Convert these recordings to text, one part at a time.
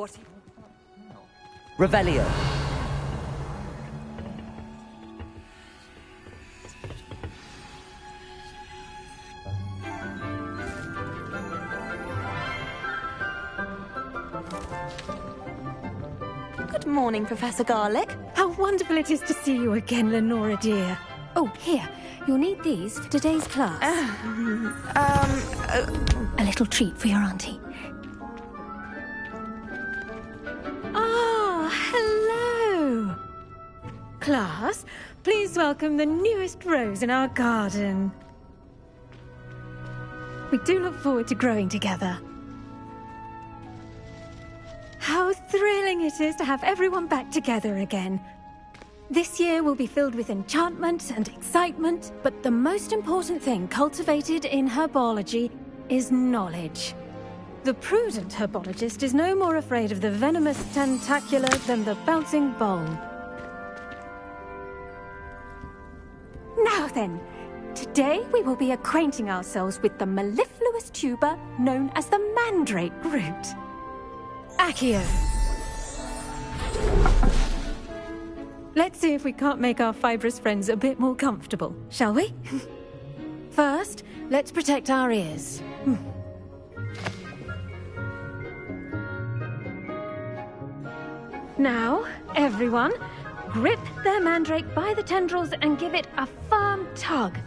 What? Revelio. Good morning, Professor Garlick. How wonderful it is to see you again, Lenora dear. Oh, here. You'll need these for today's class. A little treat for your auntie. Ah, hello. Class, please welcome the newest rose in our garden. We do look forward to growing together. How thrilling it is to have everyone back together again. This year will be filled with enchantment and excitement, but the most important thing cultivated in herbology is knowledge. The prudent herbologist is no more afraid of the venomous tentacular than the bouncing bulb. Now then, today we will be acquainting ourselves with the mellifluous tuber known as the mandrake root. Accio. Let's see if we can't make our fibrous friends a bit more comfortable, shall we? First, let's protect our ears. Now, everyone, grip their mandrake by the tendrils and give it a firm tug.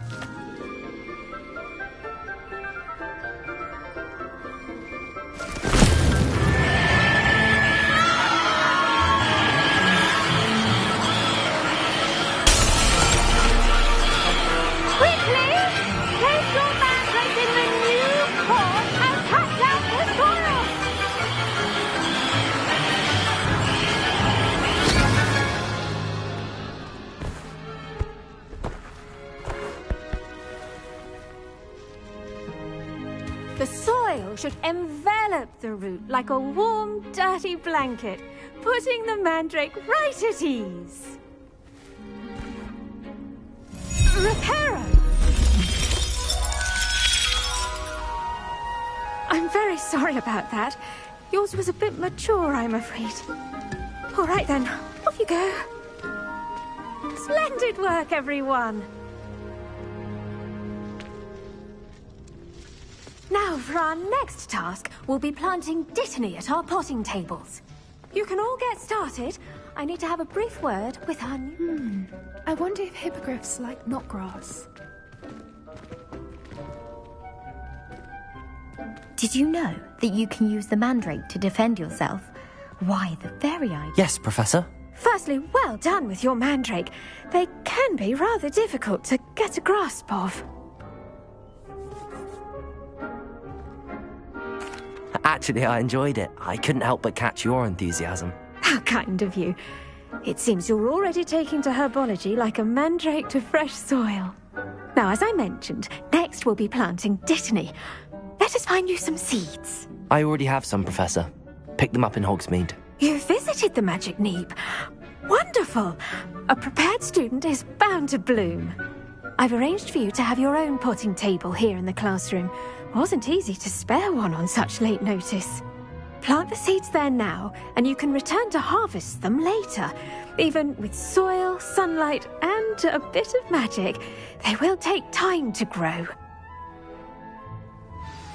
The soil should envelop the root like a warm, dirty blanket, putting the mandrake right at ease. Reparo! I'm very sorry about that. Yours was a bit mature, I'm afraid. All right then, off you go. Splendid work, everyone. Now, for our next task, we'll be planting Dittany at our potting tables. You can all get started. I need to have a brief word with our new... I wonder if hippogriffs like knotgrass. Did you know that you can use the mandrake to defend yourself? Why, the very idea... Yes, Professor. Firstly, well done with your mandrake. They can be rather difficult to get a grasp of. Actually, I enjoyed it. I couldn't help but catch your enthusiasm. How kind of you. It seems you're already taking to herbology like a mandrake to fresh soil. Now, as I mentioned, next we'll be planting Dittany. Let us find you some seeds. I already have some, Professor. Picked them up in Hogsmeade. You visited the Magic Neep. Wonderful! A prepared student is bound to bloom. I've arranged for you to have your own potting table here in the classroom. Wasn't easy to spare one on such late notice. Plant the seeds there now, and you can return to harvest them later. Even with soil, sunlight, and a bit of magic, they will take time to grow.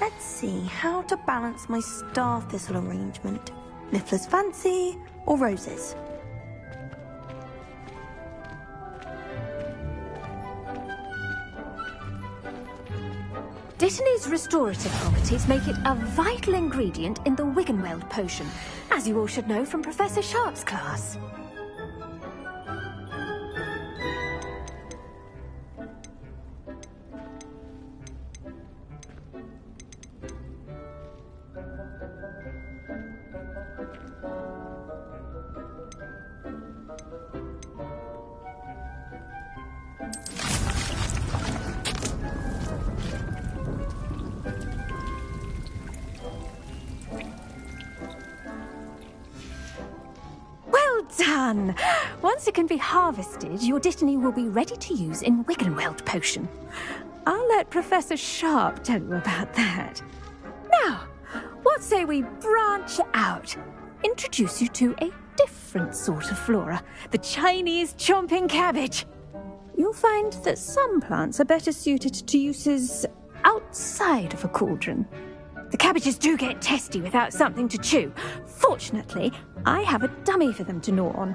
Let's see how to balance my star thistle arrangement. Niffler's fancy or roses? Dittany's restorative properties make it a vital ingredient in the Wiggenweld potion, as you all should know from Professor Sharp's class. Done! Once it can be harvested, your Dittany will be ready to use in Wiggenweld potion. I'll let Professor Sharp tell you about that. Now, what say we branch out? introduce you to a different sort of flora, the Chinese chomping cabbage. You'll find that some plants are better suited to uses outside of a cauldron. The cabbages do get testy without something to chew. Fortunately, I have a dummy for them to gnaw on.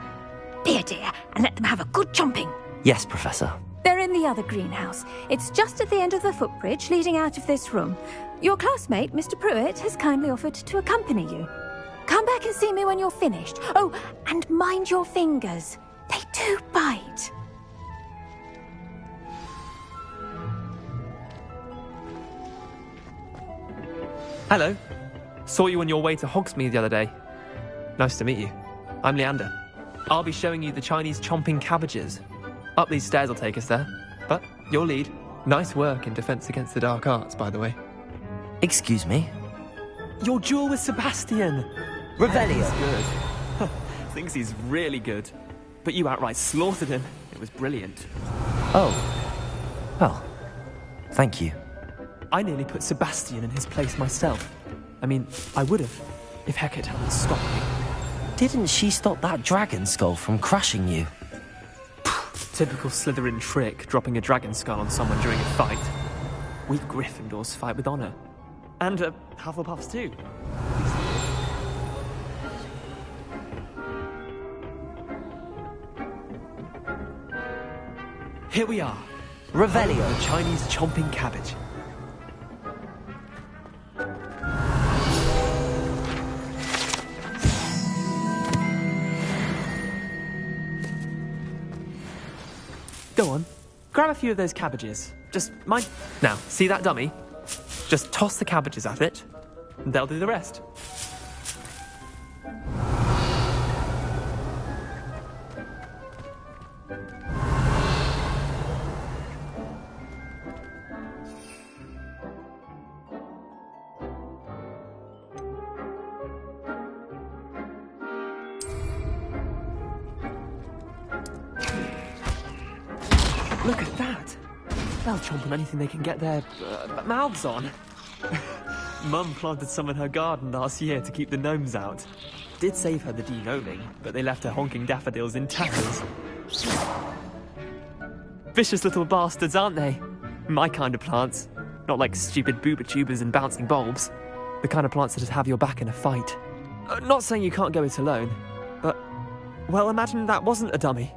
Be a dear and let them have a good chomping. Yes, Professor. They're in the other greenhouse. It's just at the end of the footbridge leading out of this room. Your classmate, Mr. Pruitt, has kindly offered to accompany you. Come back and see me when you're finished. Oh, and mind your fingers. They do bite. Hello. Saw you on your way to Hogsmeade the other day. Nice to meet you. I'm Leander. I'll be showing you the Chinese chomping cabbages. Up these stairs will take us there. But your lead. Nice work in Defense Against the Dark Arts, by the way. Excuse me? Your duel with Sebastian. Revelio. He's good. Thinks he's really good. But you outright slaughtered him. It was brilliant. Oh. Well, thank you. I nearly put Sebastian in his place myself. I mean, I would have, if Hecate hadn't stopped me. Didn't she stop that dragon skull from crushing you? Typical Slytherin trick, dropping a dragon skull on someone during a fight. We Gryffindors fight with honour. And Hufflepuffs too. Here we are. Revelio. The Chinese chomping cabbage. Go on, grab a few of those cabbages. Just mind... Now, see that dummy? Just toss the cabbages at it, and they'll do the rest. Look at that! They'll chomp on anything they can get their mouths on. Mum planted some in her garden last year to keep the gnomes out. Did save her the de-gnoming, but they left her honking daffodils in tatters. Vicious little bastards, aren't they? My kind of plants. Not like stupid booba tubers and bouncing bulbs. The kind of plants that'd have your back in a fight. Not saying you can't go it alone, but... Well, imagine that wasn't a dummy.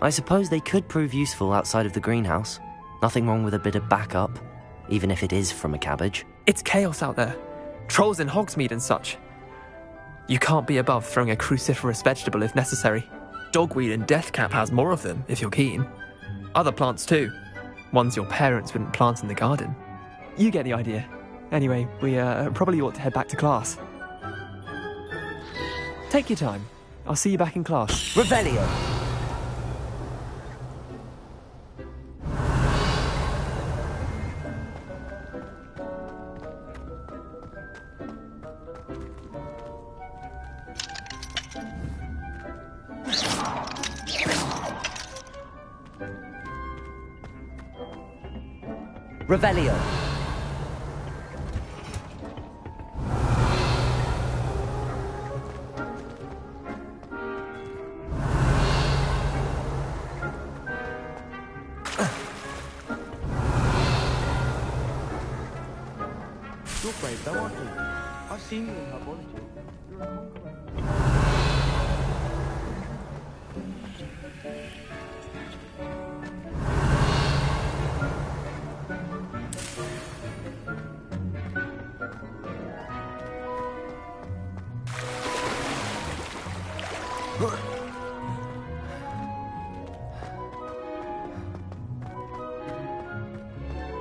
I suppose they could prove useful outside of the greenhouse. Nothing wrong with a bit of backup, even if it is from a cabbage. It's chaos out there. Trolls in Hogsmeade and such. You can't be above throwing a cruciferous vegetable if necessary. Dogweed and deathcap has more of them, if you're keen. Other plants too. Ones your parents wouldn't plant in the garden. You get the idea. Anyway, we probably ought to head back to class. Take your time. I'll see you back in class. Revelio. Revelio. You're brave though, aren't you? I've seen you in Hogwarts. You're a conqueror.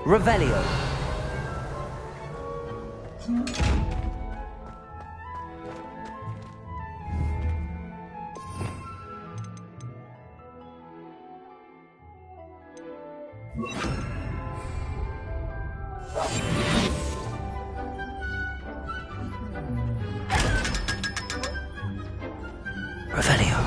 Revelio. Revelio.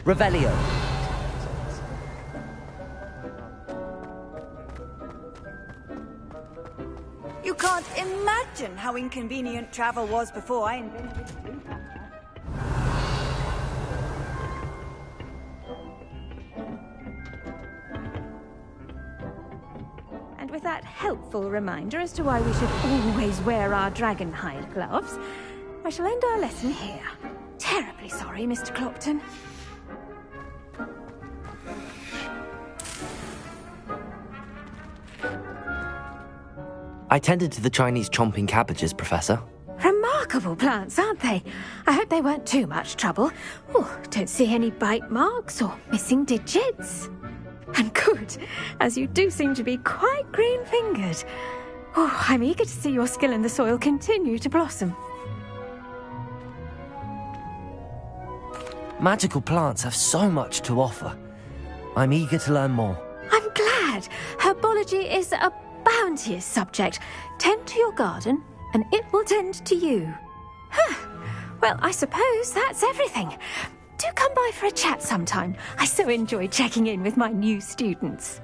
Revelio. You can't imagine how inconvenient travel was before I invented sleep. And with that helpful reminder as to why we should always wear our dragon hide gloves, I shall end our lesson here. Terribly sorry, Mr. Clopton. I tended to the Chinese chomping cabbages, Professor. Remarkable plants, aren't they? I hope they weren't too much trouble. Oh, don't see any bite marks or missing digits. And good, as you do seem to be quite green-fingered. Oh, I'm eager to see your skill in the soil continue to blossom. Magical plants have so much to offer. I'm eager to learn more. I'm glad. Herbology is a bounteous subject. Tend to your garden, and it will tend to you. Well, I suppose that's everything. Do come by for a chat sometime. I so enjoy checking in with my new students.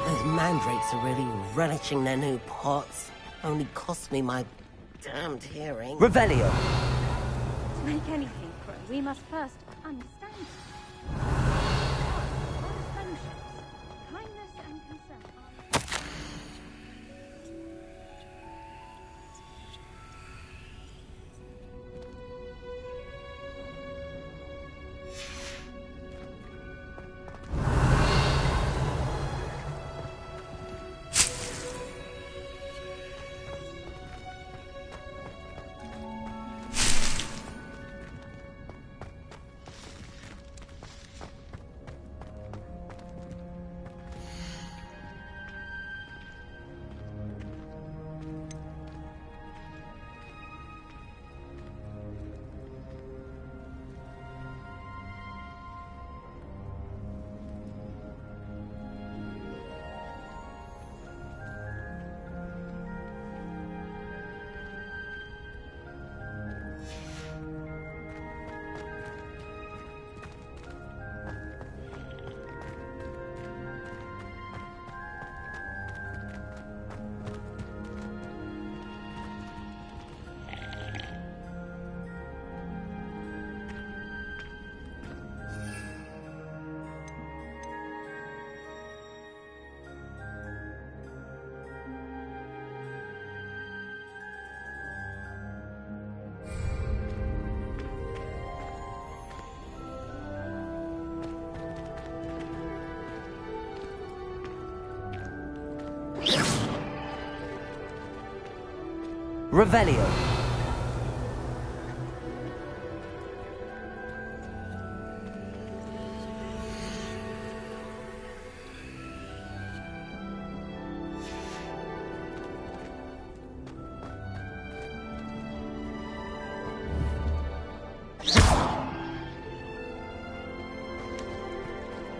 Those mandrakes are really relishing their new pots. Only cost me my damned hearing. Revelio. To make anything grow, we must first understand it. Friendships, kindness and concern.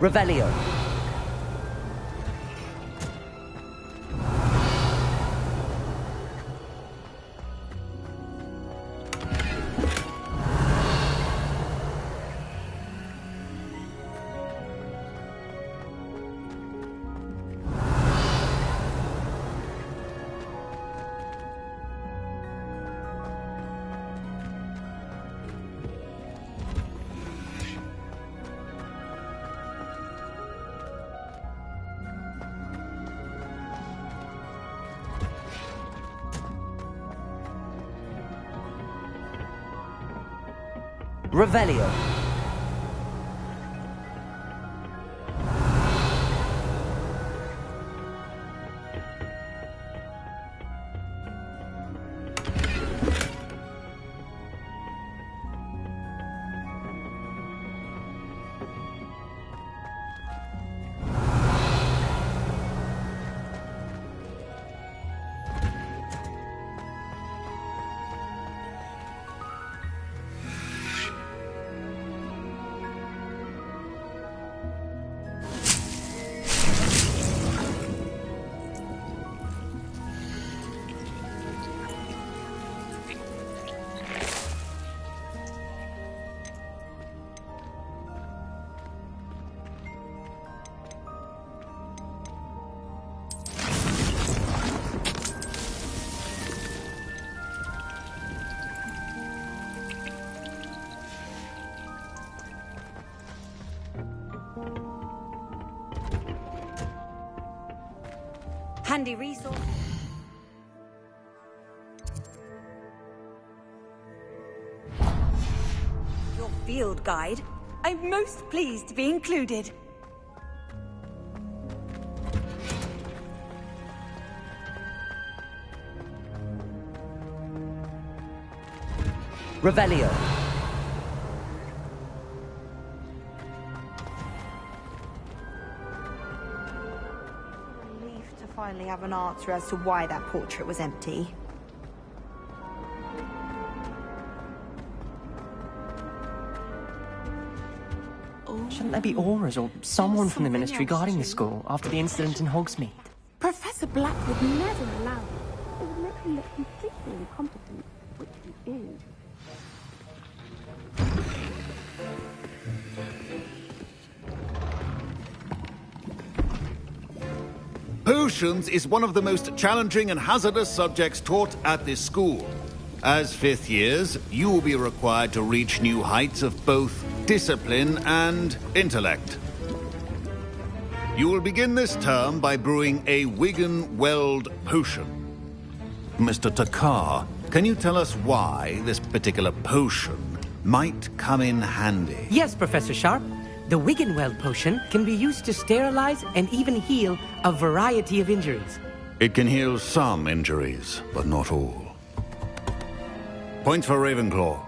Revelio. Revelio. Revelio. handy resource. Your field guide. I'm most pleased to be included. Revelio. Relief to finally have an answer as to why that portrait was empty. Shouldn't there be auras or someone from the Ministry guarding the school after the incident in Hogsmeade? Professor Black would never allow it. It would make him look completely incompetent, which he is. Potions is one of the most challenging and hazardous subjects taught at this school. As fifth years, you will be required to reach new heights of both discipline and intellect. You will begin this term by brewing a Wigan-Weld potion. Mr. Takar, can you tell us why this particular potion might come in handy? Yes, Professor Sharp. The Wigan-Weld potion can be used to sterilize and even heal a variety of injuries. It can heal some injuries, but not all. Points for Ravenclaw.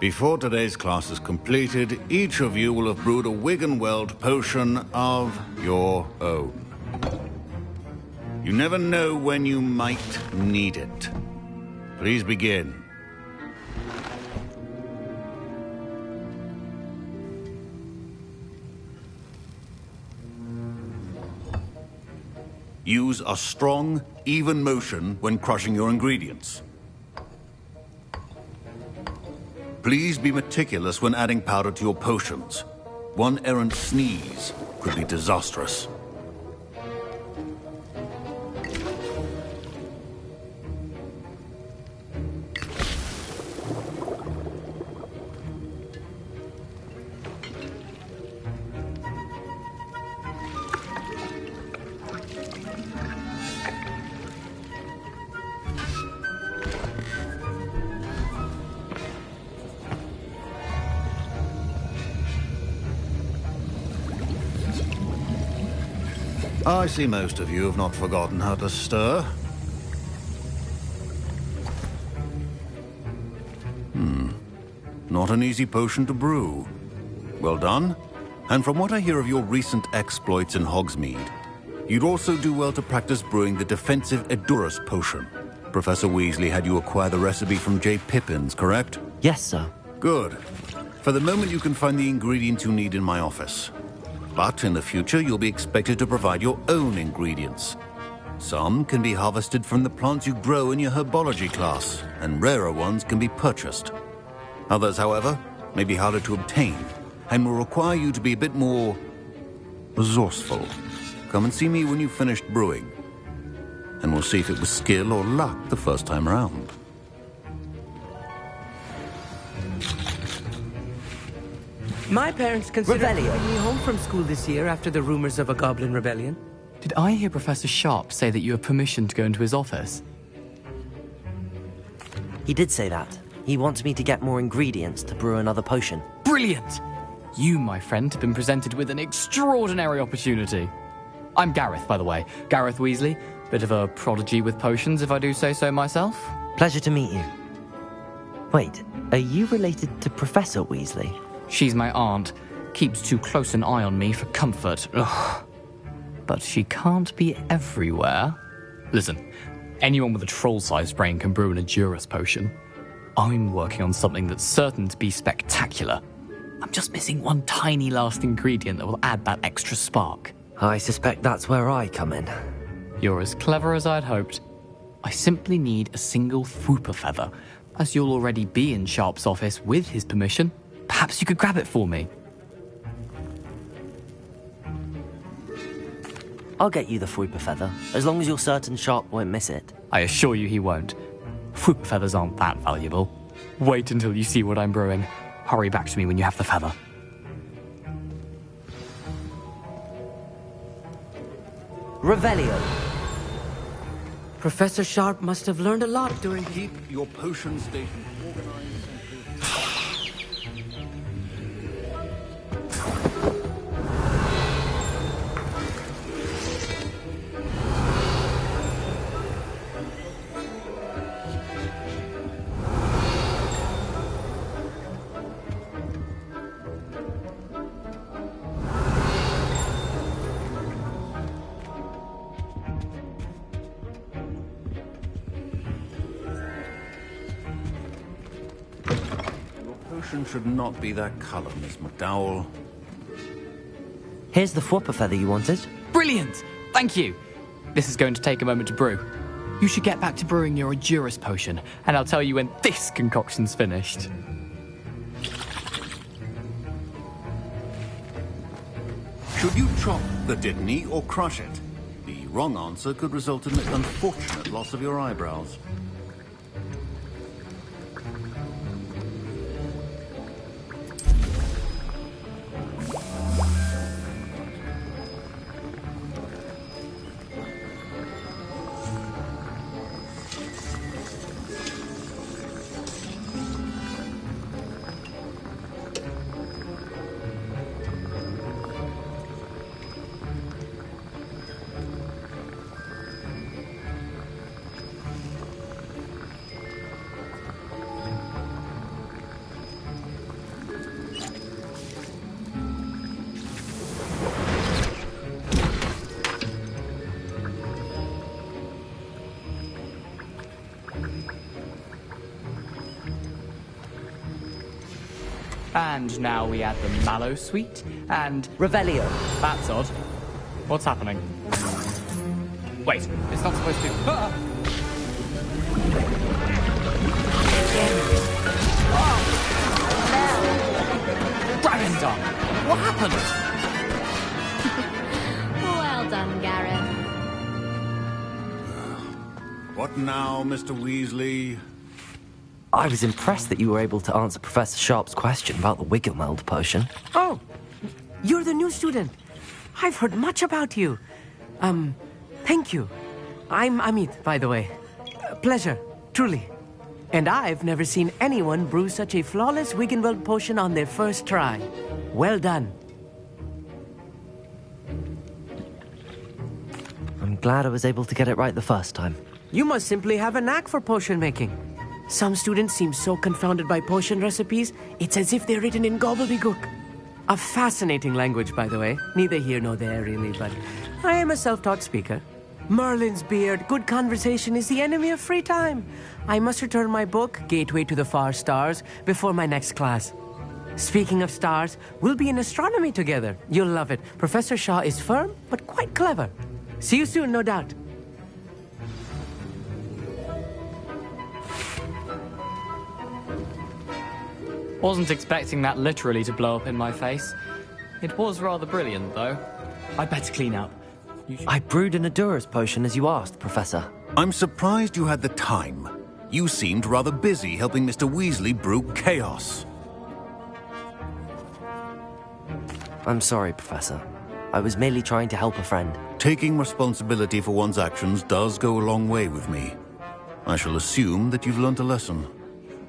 Before today's class is completed, each of you will have brewed a Wigan-Weld potion of your own. You never know when you might need it. Please begin. Use a strong, even motion when crushing your ingredients. Please be meticulous when adding powder to your potions. One errant sneeze could be disastrous. I see most of you have not forgotten how to stir. Not an easy potion to brew. Well done. And from what I hear of your recent exploits in Hogsmeade, you'd also do well to practice brewing the defensive Edurus potion. Professor Weasley had you acquire the recipe from J. Pippins, correct? Yes, sir. Good. For the moment, you can find the ingredients you need in my office. But in the future, you'll be expected to provide your own ingredients. Some can be harvested from the plants you grow in your herbology class, and rarer ones can be purchased. Others, however, may be harder to obtain, and will require you to be a bit more resourceful. Come and see me when you've finished brewing, and we'll see if it was skill or luck the first time around. My parents considered bringing me home from school this year after the rumors of a goblin rebellion. Did I hear Professor Sharp say that you have permission to go into his office? He did say that. He wants me to get more ingredients to brew another potion. Brilliant! You, my friend, have been presented with an extraordinary opportunity. I'm Gareth, by the way. Gareth Weasley. Bit of a prodigy with potions, if I do say so myself. Pleasure to meet you. Wait, are you related to Professor Weasley? She's my aunt. Keeps too close an eye on me for comfort. Ugh. But she can't be everywhere. Listen, anyone with a troll-sized brain can brew an Edurus potion. I'm working on something that's certain to be spectacular. I'm just missing one tiny last ingredient that will add that extra spark. I suspect that's where I come in. You're as clever as I'd hoped. I simply need a single Fwooper feather. As you'll already be in Sharp's office with his permission, perhaps you could grab it for me. I'll get you the Fwooper feather, as long as you're certain Sharp won't miss it. I assure you he won't. Fwooper feathers aren't that valuable. Wait until you see what I'm brewing. Hurry back to me when you have the feather. Revelio. Professor Sharp must have learned a lot during... Keep your potion station organized and clear. Potion should not be that color, Miss McDowell. Here's the Whopper feather you wanted. Brilliant! Thank you! This is going to take a moment to brew. You should get back to brewing your Adurus potion, and I'll tell you when this concoction's finished. Should you chop the Didney or crush it? The wrong answer could result in the unfortunate loss of your eyebrows. And now we add the Mallow Sweet and... Revelio. That's odd. What's happening? Wait, it's not supposed to... Ah! Dragon Dung! What happened? Well done, Gareth. What now, Mr. Weasley? I was impressed that you were able to answer Professor Sharp's question about the Wiggenweld potion. Oh, you're the new student. I've heard much about you. Thank you. I'm Amit, by the way. Pleasure, truly. And I've never seen anyone brew such a flawless Wiggenweld potion on their first try. Well done. I'm glad I was able to get it right the first time. You must simply have a knack for potion making. Some students seem so confounded by potion recipes, it's as if they're written in gobbledygook. A fascinating language, by the way. Neither here nor there, really, but I am a self-taught speaker. Merlin's beard, good conversation is the enemy of free time. I must return my book, Gateway to the Far Stars, before my next class. Speaking of stars, we'll be in astronomy together. You'll love it. Professor Shaw is firm, but quite clever. See you soon, no doubt. Wasn't expecting that literally to blow up in my face. It was rather brilliant, though. I'd better clean up. I brewed an Adurus potion as you asked, Professor. I'm surprised you had the time. You seemed rather busy helping Mr. Weasley brew chaos. I'm sorry, Professor. I was merely trying to help a friend. Taking responsibility for one's actions does go a long way with me. I shall assume that you've learnt a lesson.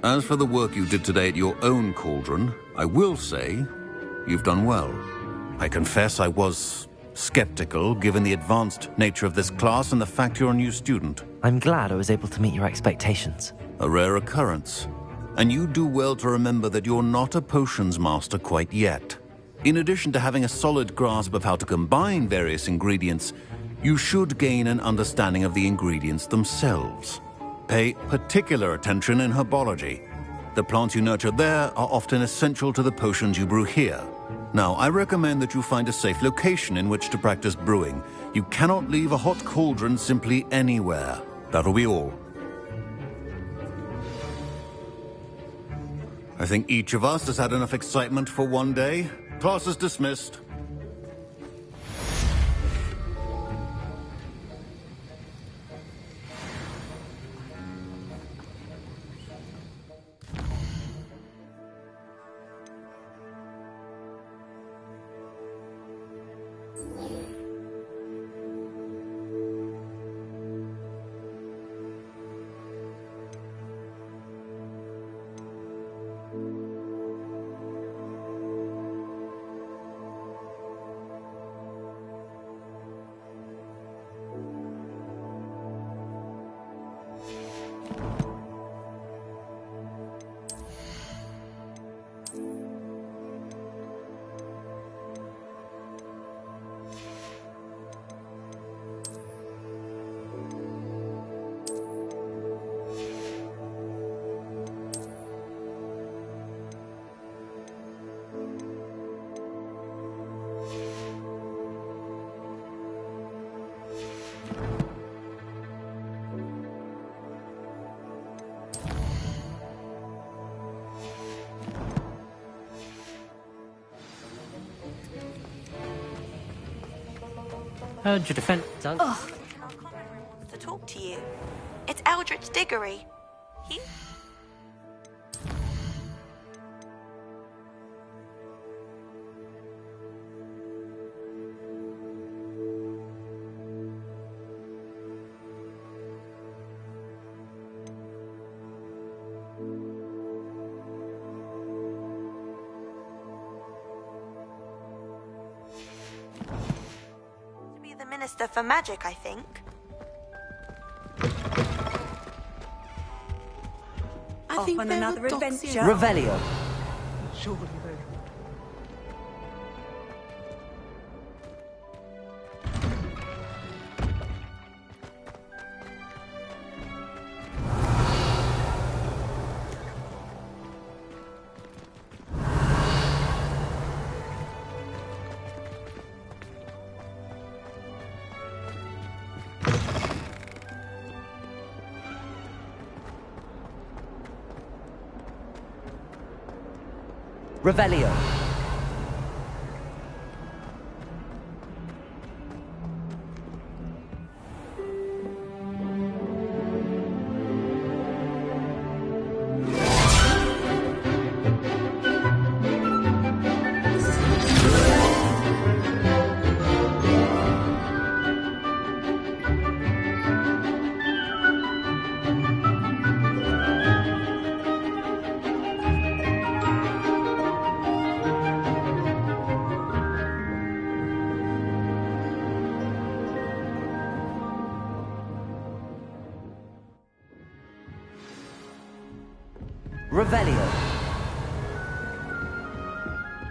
As for the work you did today at your own cauldron, I will say you've done well. I confess I was skeptical, given the advanced nature of this class and the fact you're a new student. I'm glad I was able to meet your expectations. A rare occurrence. And you do well to remember that you're not a potions master quite yet. In addition to having a solid grasp of how to combine various ingredients, you should gain an understanding of the ingredients themselves. Pay particular attention in herbology. The plants you nurture there are often essential to the potions you brew here. Now, I recommend that you find a safe location in which to practice brewing. You cannot leave a hot cauldron simply anywhere. That'll be all. I think each of us has had enough excitement for one day. Class is dismissed. Heard your defense, Doug. Ugh. To talk to you. It's Eldritch Diggory. He... the Minister for Magic, I think. Off on another adventure. Revelio. Surely they... Revelio. Revelio.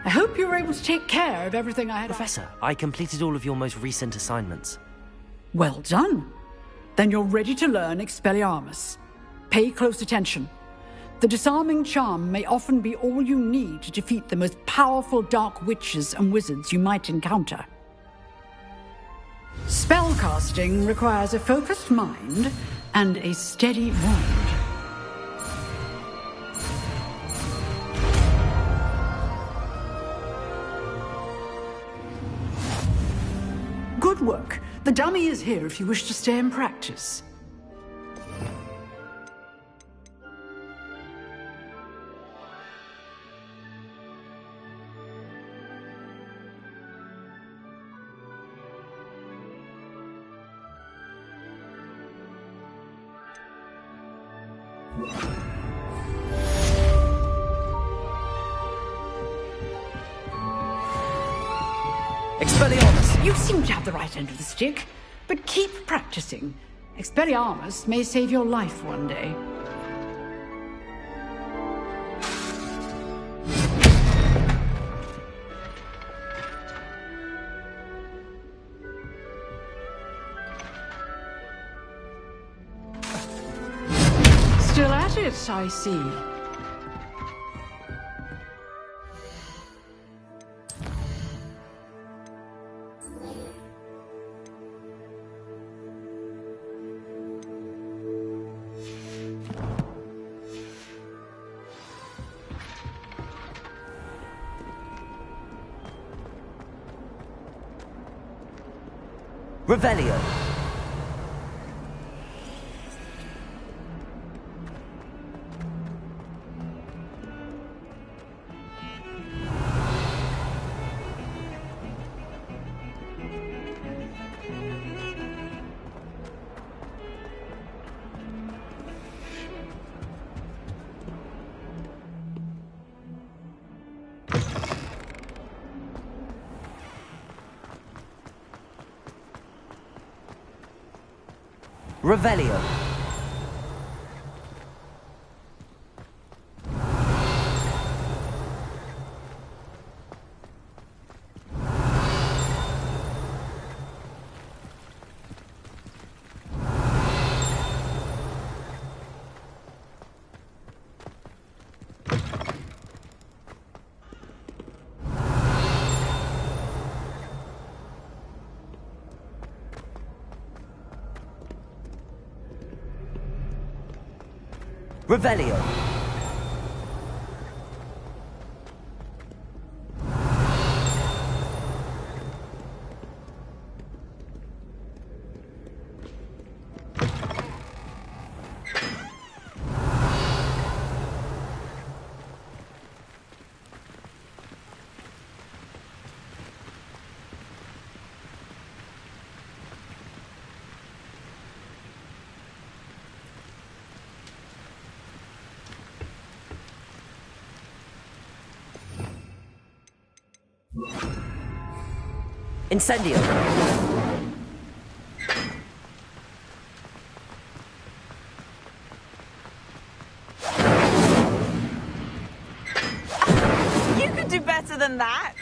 I hope you were able to take care of everything I had. Professor, I completed all of your most recent assignments. Well done. Then you're ready to learn Expelliarmus. Pay close attention. The disarming charm may often be all you need to defeat the most powerful dark witches and wizards you might encounter. Spellcasting requires a focused mind and a steady wand. Good work. The dummy is here if you wish to stay and practice. Expelliarmus! You seem to have the right end of the stick, but keep practicing. Expelliarmus may save your life one day. Still at it, I see. Revelio. Revelio. Revelio. Incendio! You could do better than that.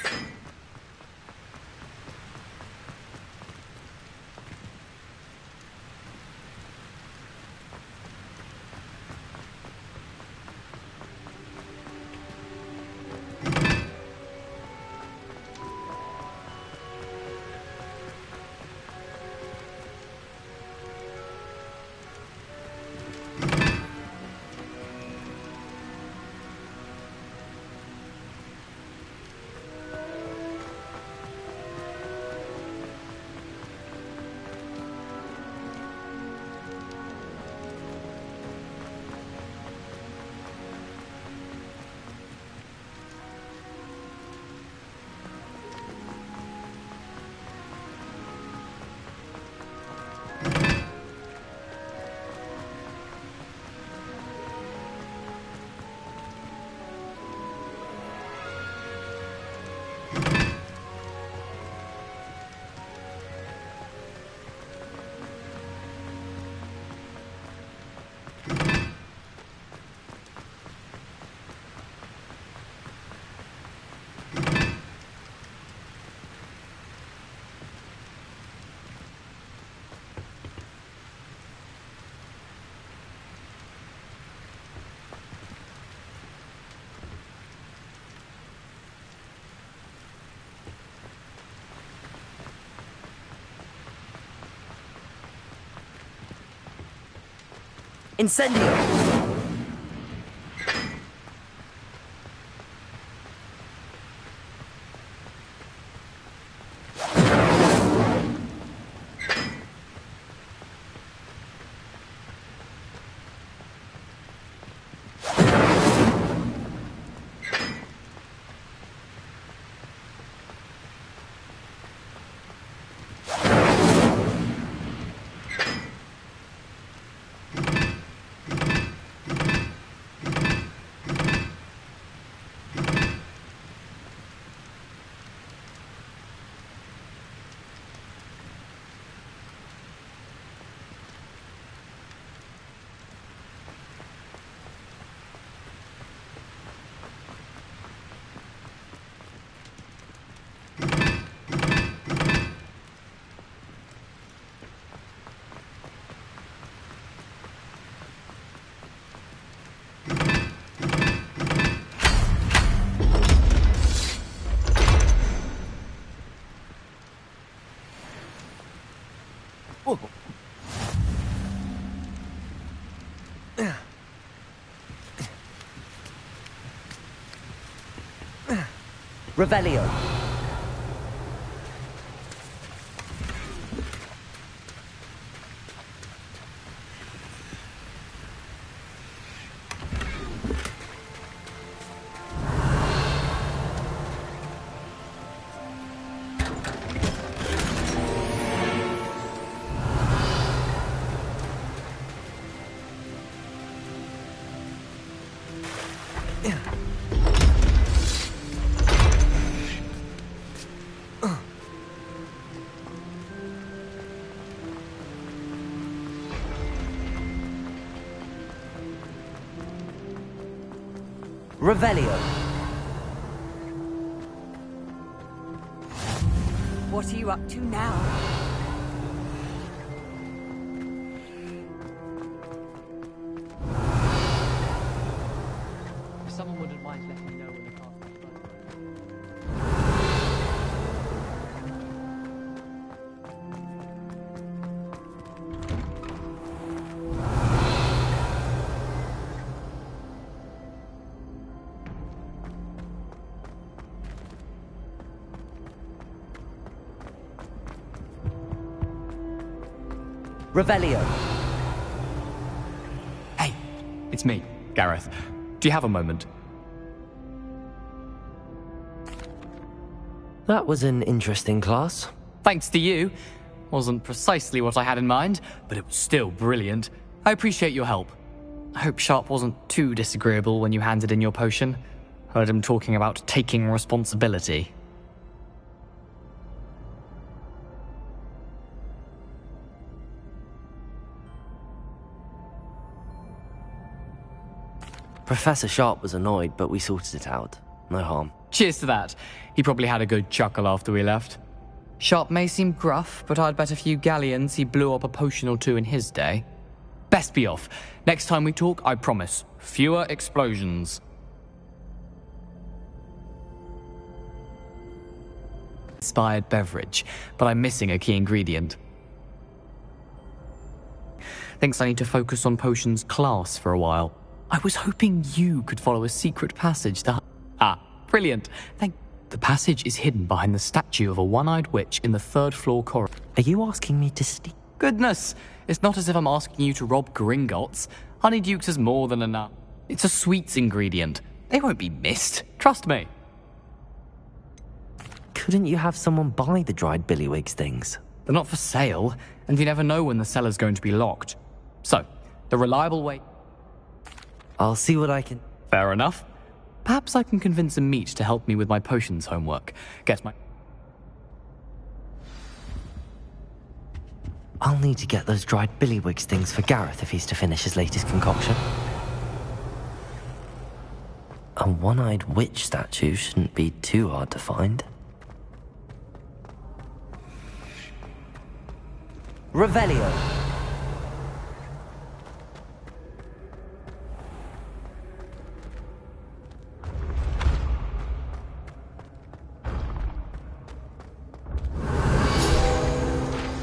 Incendio! Revelio. Revelio. What are you up to now? If someone wouldn't mind letting me know when the car. Revelio. Hey, it's me, Gareth. Do you have a moment? That was an interesting class. Thanks to you. Wasn't precisely what I had in mind, but it was still brilliant. I appreciate your help. I hope Sharp wasn't too disagreeable when you handed in your potion. Heard him talking about taking responsibility. Professor Sharp was annoyed, but we sorted it out. No harm. Cheers to that. He probably had a good chuckle after we left. Sharp may seem gruff, but I'd bet a few galleons he blew up a potion or two in his day. Best be off. Next time we talk, I promise, fewer explosions. Inspired beverage, but I'm missing a key ingredient. Thinks I need to focus on potions class for a while. I was hoping you could follow a secret passage to... Ah, brilliant. The passage is hidden behind the statue of a one-eyed witch in the third floor corridor. Are you asking me to steal? Goodness, it's not as if I'm asking you to rob Gringotts. Honeydukes is more than enough. It's a sweets ingredient. They won't be missed. Trust me. Couldn't you have someone buy the dried billywigs things? They're not for sale, and you never know when the cellar's going to be locked. So, the reliable way... I'll see what I can... Fair enough. Perhaps I can convince a meat to help me with my potions homework. I'll need to get those dried billywigs things for Gareth if he's to finish his latest concoction. A one-eyed witch statue shouldn't be too hard to find. Revelio.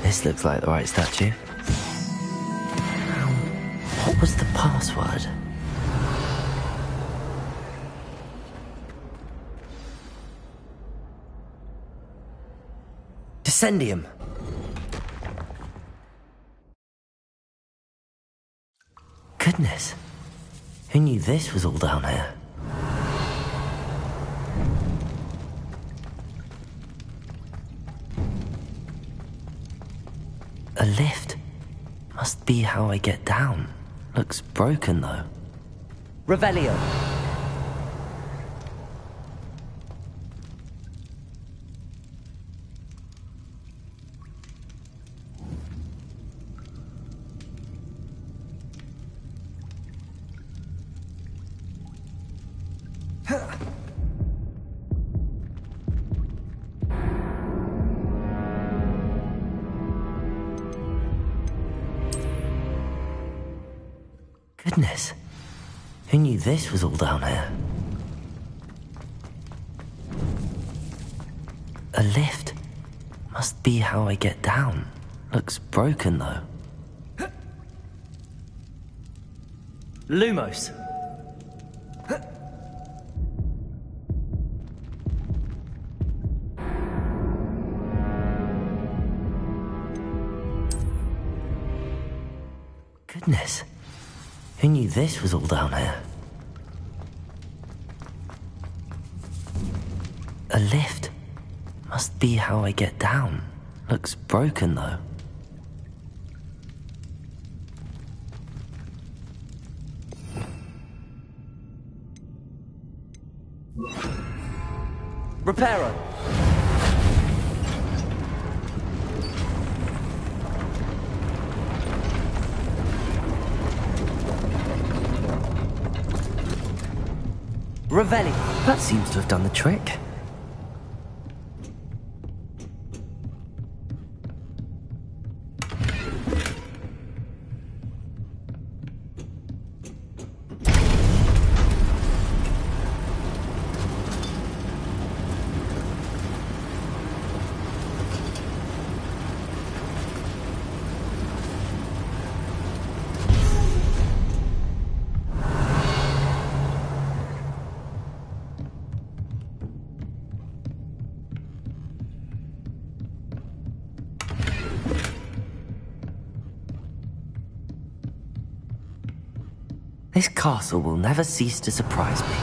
This looks like the right statue. What was the password? Descendium. Goodness. Who knew this was all down here? A lift. Must be how I get down. Looks broken, though. Revelio. Goodness. Who knew this was all down here? A lift. Must be how I get down. Looks broken, though. Lumos. Goodness. Who knew this was all down here? A lift. Must be how I get down. Looks broken, though. Reparo. Revelli. That seems to have done the trick. This castle will never cease to surprise me.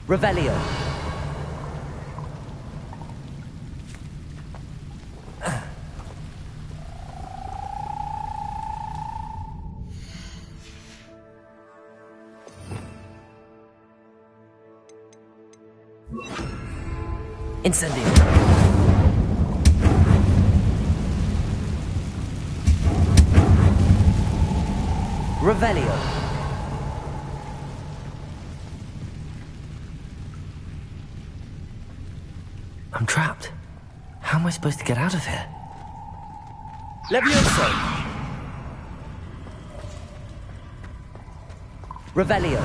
Revelio. Incendio. Revelio. I'm trapped. How am I supposed to get out of here? Levioso. Revelio.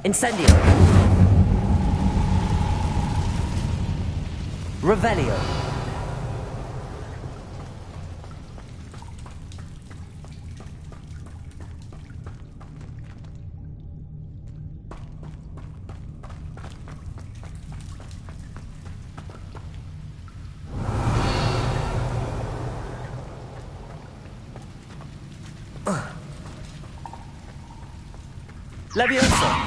Incendio. Revelio. Levioso.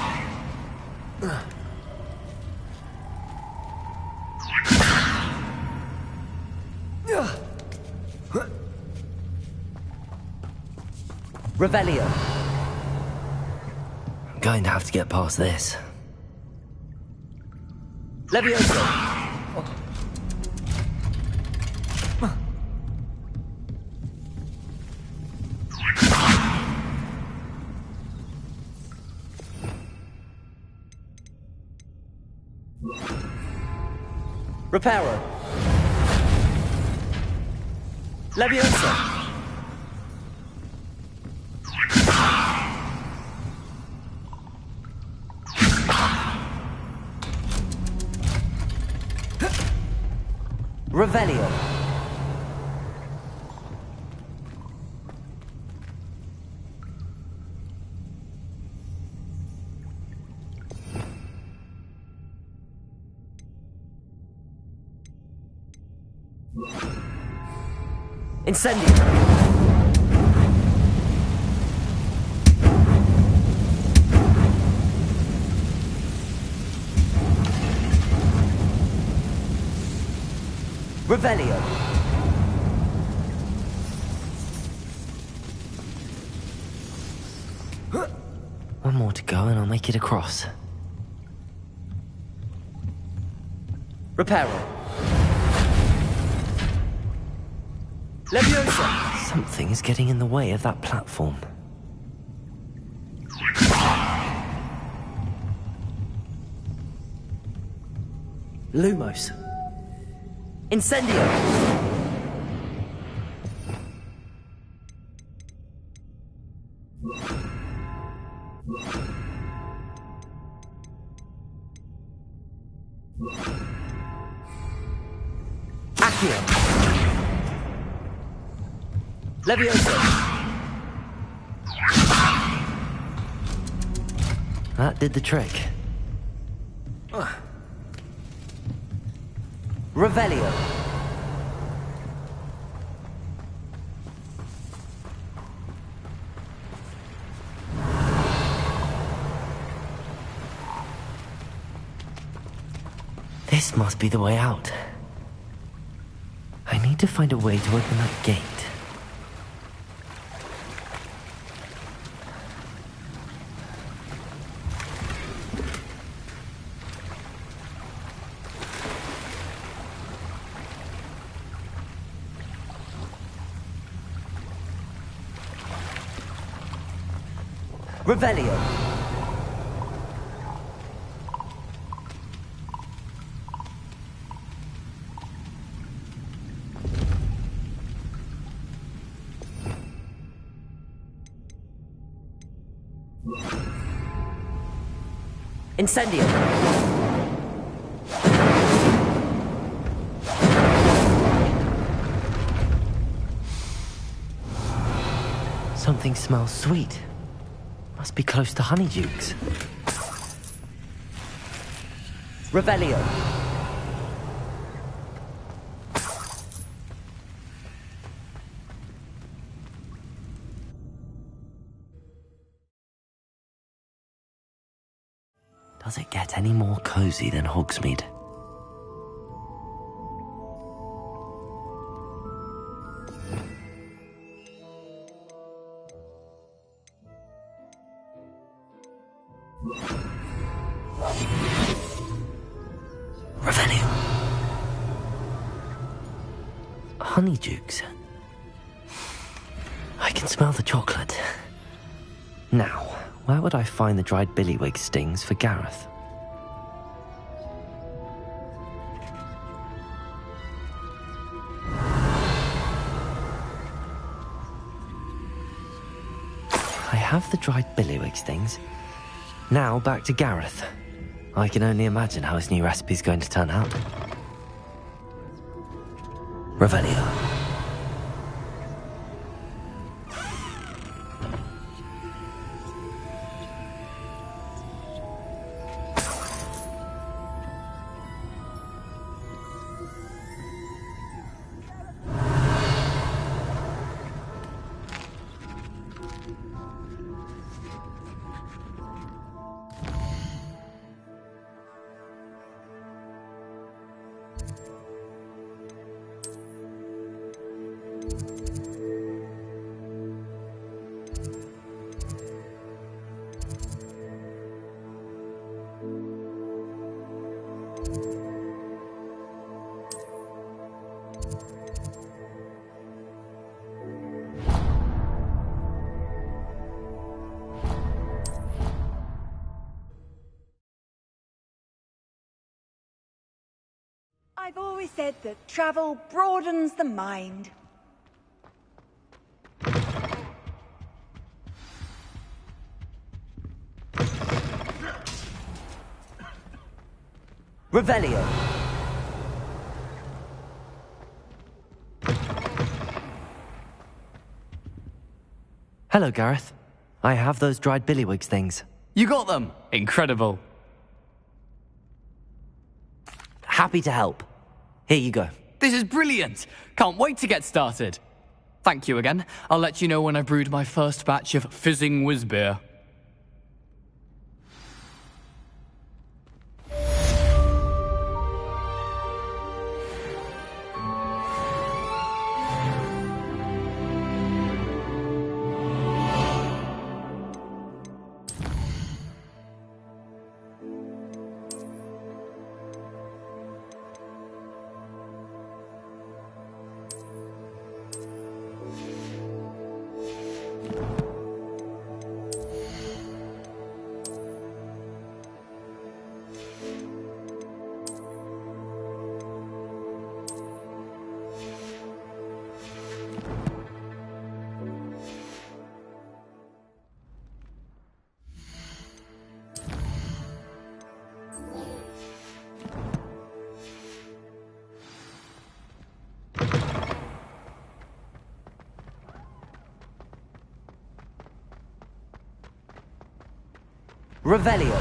Revelio. I'm going to have to get past this. Levioso. Reparo. Levioso. Revelio. Incendio. Revelio. One more to go and I'll make it across. Reparo. Leviosa! Something is getting in the way of that platform. Lumos. Incendio! Accio! Levioso! That did the trick. Revelio! This must be the way out. I need to find a way to open that gate. Revelio. Incendio. Something smells sweet. Must be close to Honeydukes. Revelio. Does it get any more cozy than Hogsmeade? Revelio. Honeydukes. I can smell the chocolate. Now, where would I find the dried billywig stings for Gareth? I have the dried billywig stings. Now back to Gareth. I can only imagine how his new recipe's going to turn out. Revelio. I've always said that travel broadens the mind. Revelio. Hello, Gareth. I have those dried billywigs things. You got them! Incredible. Happy to help. Here you go. This is brilliant! Can't wait to get started. Thank you again. I'll let you know when I brewed my first batch of fizzing whiz-beer. Revelio.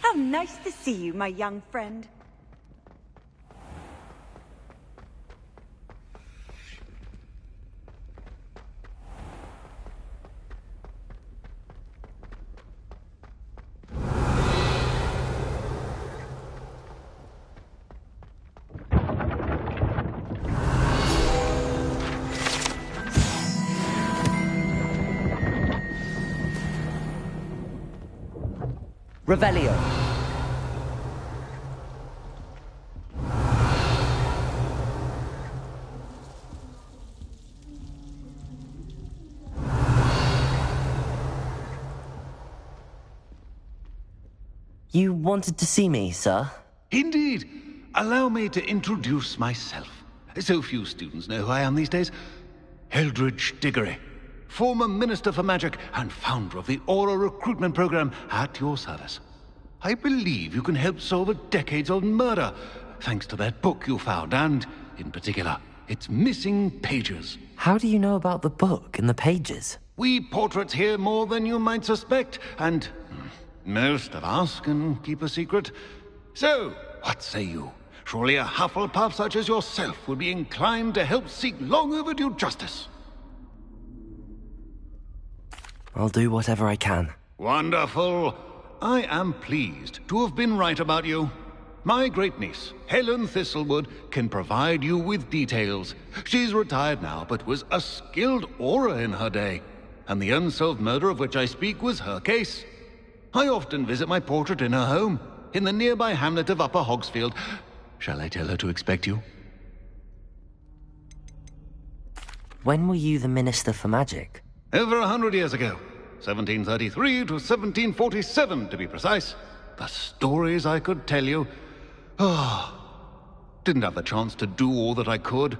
How nice to see you, my young friend. Revelio. You wanted to see me, sir? Indeed. Allow me to introduce myself. So few students know who I am these days. Eldridge Diggory, former Minister for Magic and founder of the Aura recruitment program, at your service. I believe you can help solve a decades-old murder, thanks to that book you found, and, in particular, its missing pages. How do you know about the book and the pages? We portraits hear more than you might suspect, and most of us can keep a secret. So, what say you? Surely a Hufflepuff such as yourself would be inclined to help seek long overdue justice. I'll do whatever I can. Wonderful. I am pleased to have been right about you. My great-niece, Helen Thistlewood, can provide you with details. She's retired now, but was a skilled aura in her day. and the unsolved murder of which I speak was her case. I often visit my portrait in her home, in the nearby hamlet of Upper Hogsfield. Shall I tell her to expect you? When were you the Minister for Magic? Over 100 years ago. 1733 to 1747, to be precise. The stories I could tell you. Didn't have the chance to do all that I could.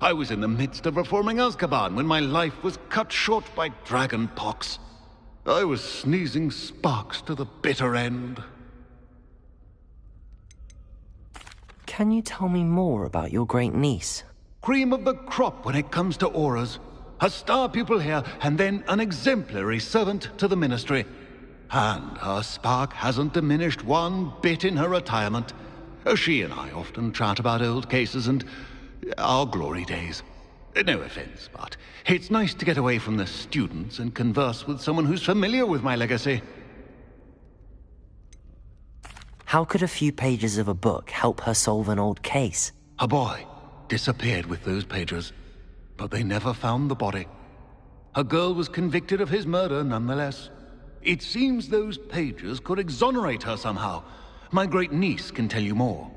I was in the midst of reforming Azkaban when my life was cut short by dragon pox. I was sneezing sparks to the bitter end. Can you tell me more about your great niece? Cream of the crop when it comes to auras. A star pupil here, and then an exemplary servant to the ministry. And her spark hasn't diminished one bit in her retirement. She and I often chat about old cases and our glory days. No offense, but it's nice to get away from the students and converse with someone who's familiar with my legacy. How could a few pages of a book help her solve an old case? A boy disappeared with those pages, but they never found the body. A girl was convicted of his murder nonetheless. It seems those pages could exonerate her somehow. My great niece can tell you more.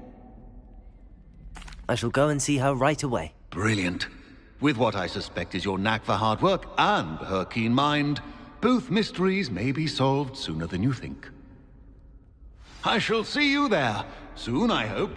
I shall go and see her right away. Brilliant. With what I suspect is your knack for hard work and her keen mind, both mysteries may be solved sooner than you think. I shall see you there, soon I hope.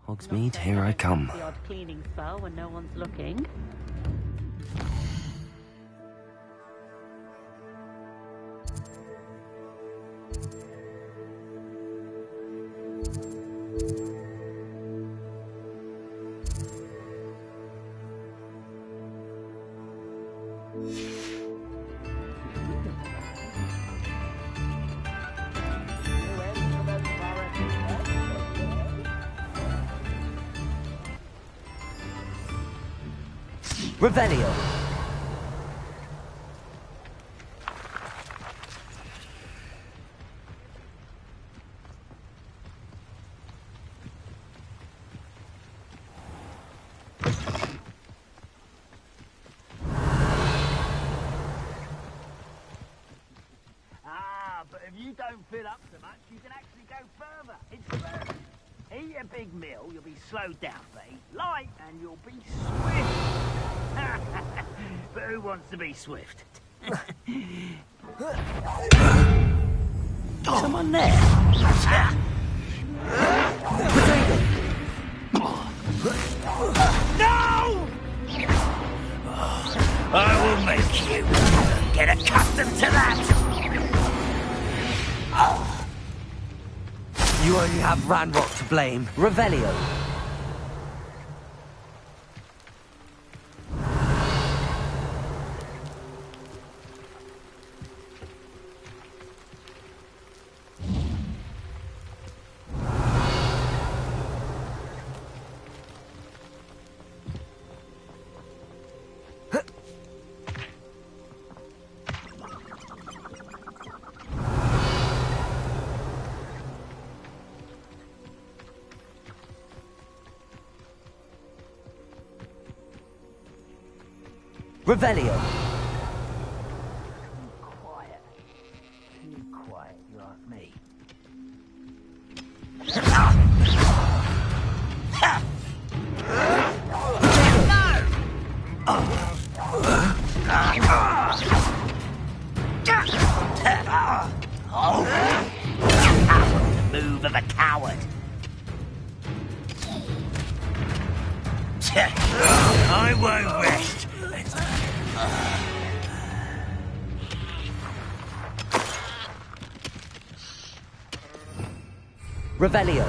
Hogsmeade, here I come. The odd cleaning spell when no one's looking. Revelio! But if you don't fill up so much, you can actually go further. It's fun. Eat a big meal, you'll be slowed down, but eat light and you'll be swift. But who wants to be swift? Someone there? No! I will make you get accustomed to that. You only have Ranrock to blame. Revelio. Revelio. Quiet. Too quiet, you ask me. The move of a coward. I won't rest. Revelio.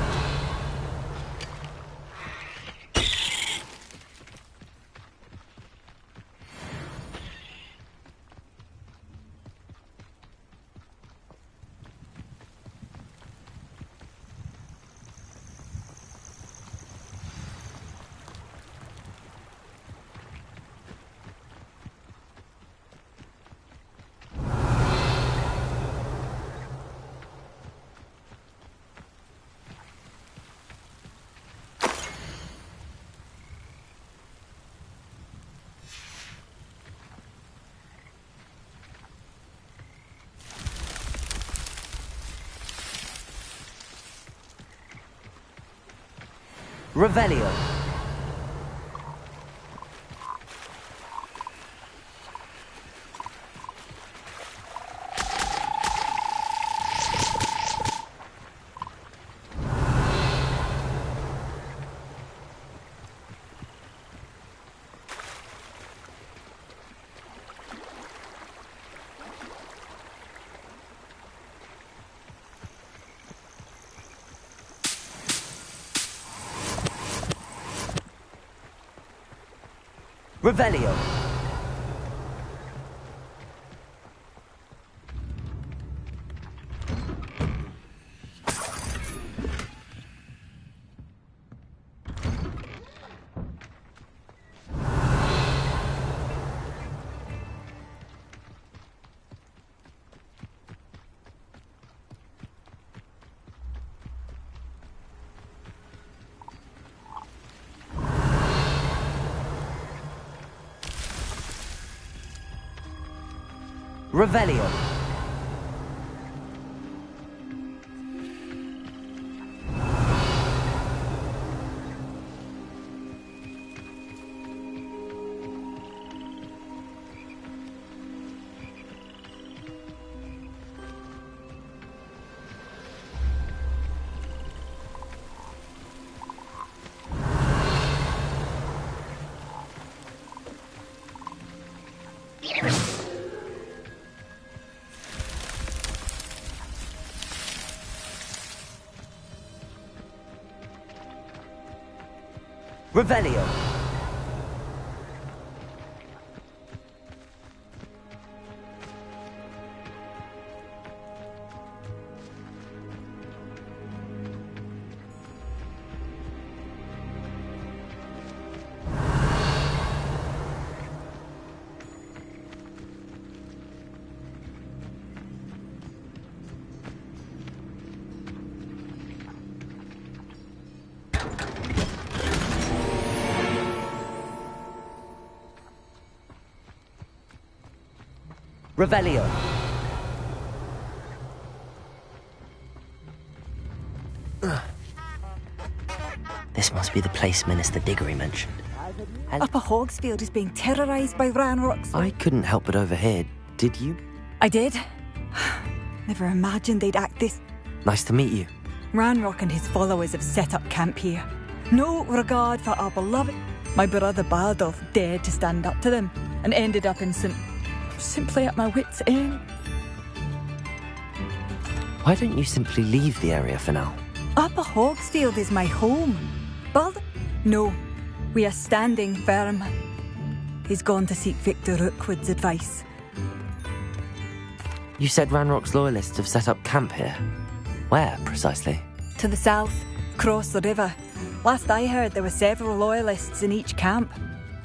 Revelio. Revelio. Revelio. Revelio. Revelio. This must be the place Minister Diggory mentioned. Upper Hogsfield is being terrorised by Ranrock's. I couldn't help but overhear. Did you? I did. Never imagined they'd act this. Nice to meet you. Ranrock and his followers have set up camp here. No regard for our beloved. My brother Baldolf dared to stand up to them and ended up in simply at my wits' end. Why don't you simply leave the area for now? Upper Hogsfield is my home. Baldolf? No. We are standing firm. He's gone to seek Victor Rookwood's advice. You said Ranrock's loyalists have set up camp here. Where, precisely? To the south, across the river. Last I heard, there were several loyalists in each camp.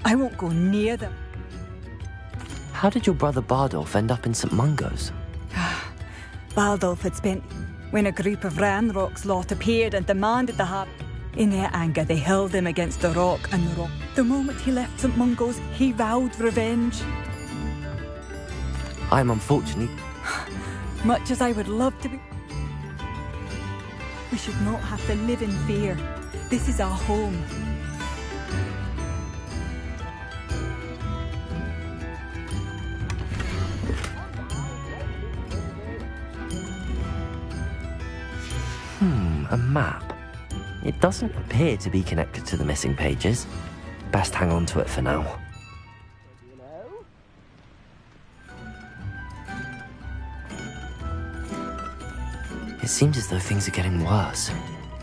I won't go near them. How did your brother Bardolph end up in St. Mungo's? Baldolf had spent when a group of Ranrock's lot appeared and demanded the harp. In their anger, they held him against the rock and the rock. The moment he left St. Mungo's, he vowed revenge. I'm unfortunate. Much as I would love to be. We should not have to live in fear. This is our home. A map. It doesn't appear to be connected to the missing pages. Best hang on to it for now. It seems as though things are getting worse.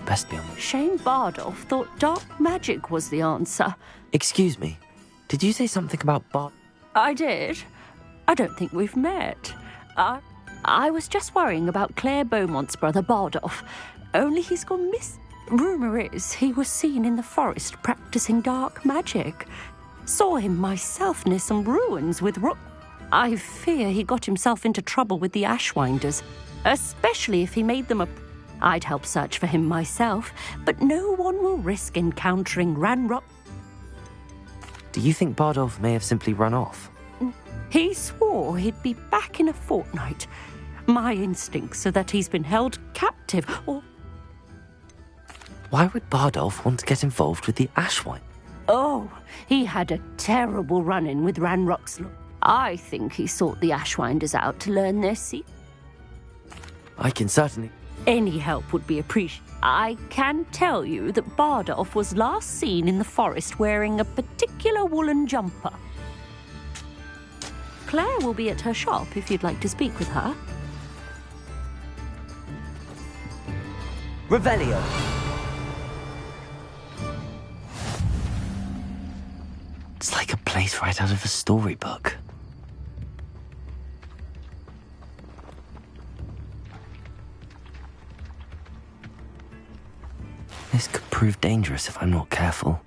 Best be on. Shane Bardolph thought dark magic was the answer. Excuse me. Did you say something about Bard? I did. I don't think we've met. I was just worrying about Claire Beaumont's brother Bardolph. Only he's gone miss. Rumour is he was seen in the forest practicing dark magic. Saw him myself near some ruins with rook. I fear he got himself into trouble with the Ashwinders, especially if he made them a... I'd help search for him myself, but no one will risk encountering Ranrock. Do you think Bardolph may have simply run off? He swore he'd be back in a fortnight. My instincts are that he's been held captive, or... Why would Bardolph want to get involved with the Ashwine? Oh, he had a terrible run-in with Ranrock's. I think he sought the Ashwinders out to learn their secret. I can certainly... Any help would be appreciated. I can tell you that Bardolph was last seen in the forest wearing a particular woolen jumper. Claire will be at her shop if you'd like to speak with her. Revelio. It's like a place right out of a storybook. This could prove dangerous if I'm not careful.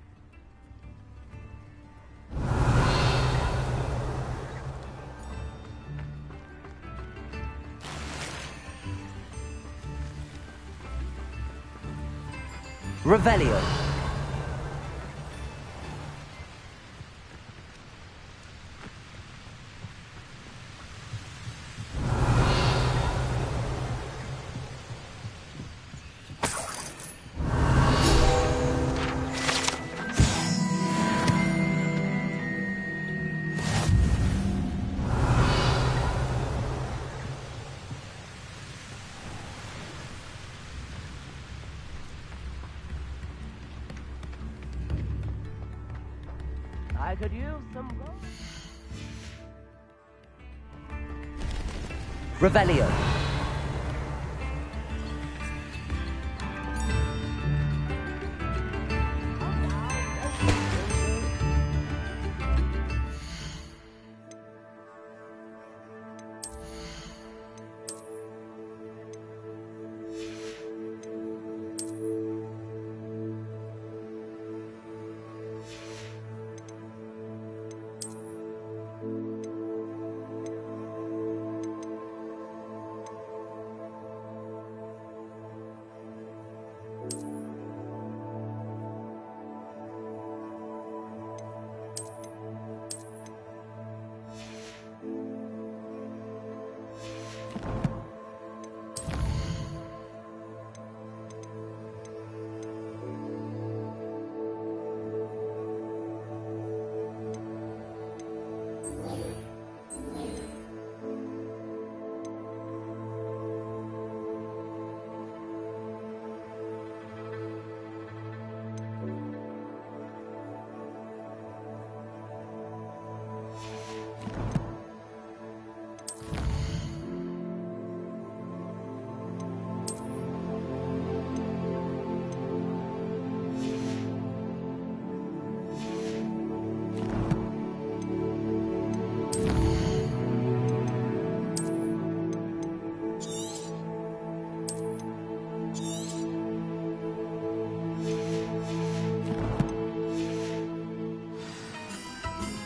Revelio. I could use some gold. Revelio.